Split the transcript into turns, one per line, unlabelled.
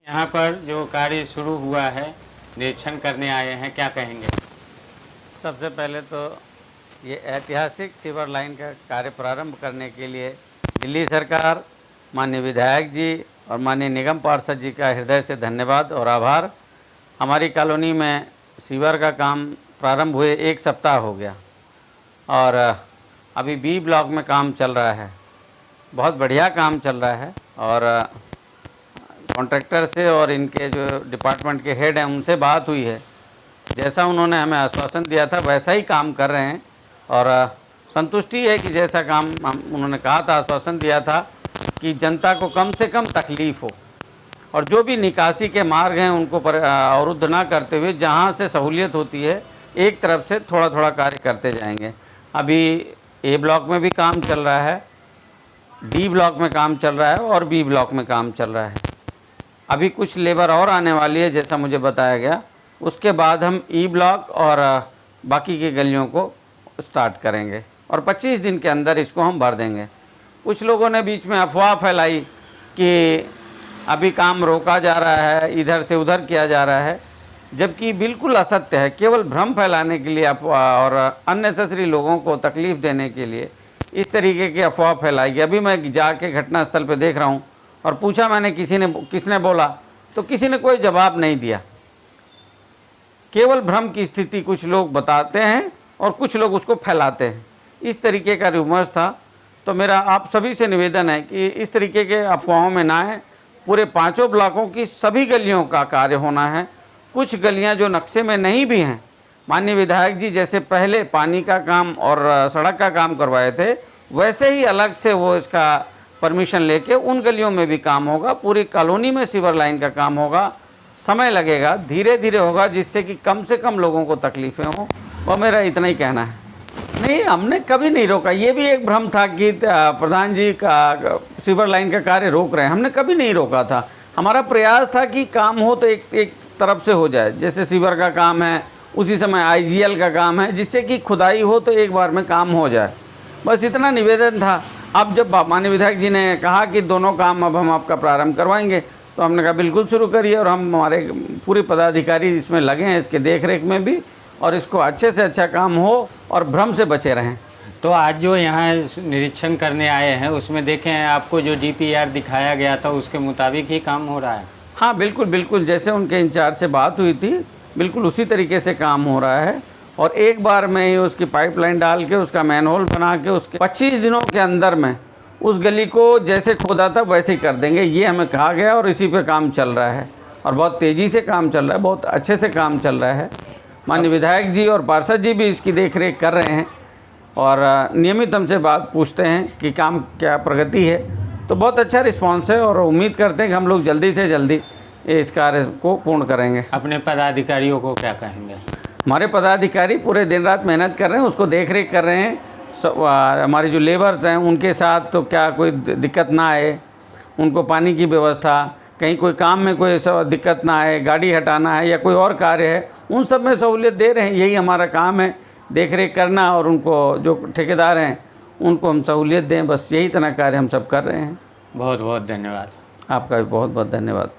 यहाँ पर जो कार्य शुरू हुआ है, निरीक्षण करने आए हैं, क्या कहेंगे?
सबसे पहले तो ये ऐतिहासिक सीवर लाइन का कार्य प्रारंभ करने के लिए दिल्ली सरकार, माननीय विधायक जी और माननीय निगम पार्षद जी का हृदय से धन्यवाद और आभार। हमारी कॉलोनी में सीवर का काम प्रारंभ हुए 1 सप्ताह हो गया और अभी बी ब्लॉक में काम चल रहा है। बहुत बढ़िया काम चल रहा है और कॉन्ट्रैक्टर से और इनके जो डिपार्टमेंट के हेड हैं उनसे बात हुई है। जैसा उन्होंने हमें आश्वासन दिया था वैसा ही काम कर रहे हैं और संतुष्टि है कि जैसा काम उन्होंने कहा था, आश्वासन दिया था कि जनता को कम से कम तकलीफ़ हो और जो भी निकासी के मार्ग हैं उनको अवरुद्ध ना करते हुए जहां से सहूलियत होती है एक तरफ से थोड़ा थोड़ा कार्य करते जाएंगे। अभी ए ब्लॉक में भी काम चल रहा है, डी ब्लॉक में काम चल रहा है और बी ब्लॉक में काम चल रहा है। अभी कुछ लेबर और आने वाली है जैसा मुझे बताया गया। उसके बाद हम ई ब्लॉक और बाकी की गलियों को स्टार्ट करेंगे और 25 दिन के अंदर इसको हम भर देंगे। कुछ लोगों ने बीच में अफवाह फैलाई कि अभी काम रोका जा रहा है, इधर से उधर किया जा रहा है, जबकि बिल्कुल असत्य है। केवल भ्रम फैलाने के लिए अफवाह और अननेसेसरी लोगों को तकलीफ़ देने के लिए इस तरीके की अफवाह फैलाई गई। अभी मैं जाके घटनास्थल पे देख रहा हूँ और पूछा मैंने किसने बोला, तो किसी ने कोई जवाब नहीं दिया। केवल भ्रम की स्थिति कुछ लोग बताते हैं और कुछ लोग उसको फैलाते हैं। इस तरीके का रूमर्स था। तो मेरा आप सभी से निवेदन है कि इस तरीके के अफवाहों में ना आए। पूरे 5 ब्लॉकों की सभी गलियों का कार्य होना है। कुछ गलियां जो नक्शे में नहीं भी हैं, माननीय विधायक जी जैसे पहले पानी का काम और सड़क का काम करवाए थे, वैसे ही अलग से वो इसका परमिशन लेके उन गलियों में भी काम होगा। पूरी कॉलोनी में सीवर लाइन का काम होगा। समय लगेगा, धीरे धीरे होगा, जिससे कि कम से कम लोगों को तकलीफ़ें हों। और मेरा इतना ही कहना है। नहीं, हमने कभी नहीं रोका। ये भी एक भ्रम था कि प्रधान जी का सीवर लाइन का कार्य रोक रहे हैं। हमने कभी नहीं रोका था। हमारा प्रयास था कि काम हो तो एक तरफ से हो जाए। जैसे सीवर का काम है, उसी समय आईजीएल का काम है, जिससे कि खुदाई हो तो एक बार में काम हो जाए। बस इतना निवेदन था। अब जब माननीय विधायक जी ने कहा कि दोनों काम अब हम आपका प्रारंभ करवाएंगे, तो हमने कहा बिल्कुल शुरू करिए। और हम हमारे पूरे पदाधिकारी इसमें लगे हैं, इसके देख रेख में भी, और इसको अच्छे से अच्छा काम हो और भ्रम से बचे रहें।
तो आज जो यहाँ निरीक्षण करने आए हैं उसमें देखें आपको जो डीपीआर दिखाया गया था उसके मुताबिक ही काम हो रहा है?
हाँ बिल्कुल बिल्कुल, जैसे उनके इंचार्ज से बात हुई थी बिल्कुल उसी तरीके से काम हो रहा है। और एक बार में ही उसकी पाइपलाइन डाल के उसका मैनहोल बना के उसके 25 दिनों के अंदर में उस गली को जैसे खोदा था वैसे ही कर देंगे, ये हमें कहा गया। और इसी पे काम चल रहा है और बहुत तेज़ी से काम चल रहा है, बहुत अच्छे से काम चल रहा है। माननीय विधायक जी और पार्षद जी भी इसकी देख रेख कर रहे हैं और नियमित हमसे बात पूछते हैं कि काम क्या प्रगति है। तो बहुत अच्छा रिस्पांस है और उम्मीद करते हैं कि हम लोग जल्दी से जल्दी इस कार्य को पूर्ण करेंगे।
अपने पदाधिकारियों को क्या कहेंगे?
हमारे पदाधिकारी पूरे दिन रात मेहनत कर रहे हैं, उसको देख रेख कर रहे हैं। हमारे जो लेबर्स हैं उनके साथ तो क्या कोई दिक्कत ना आए, उनको पानी की व्यवस्था, कहीं कोई काम में कोई दिक्कत ना आए, गाड़ी हटाना है या कोई और कार्य है, उन सब में सहूलियत दे रहे हैं। यही हमारा काम है, देख रेख करना और उनको जो ठेकेदार हैं उनको हम सहूलियत दें। बस यही तरह कार्य हम सब कर रहे हैं।
बहुत बहुत धन्यवाद।
आपका भी बहुत बहुत धन्यवाद।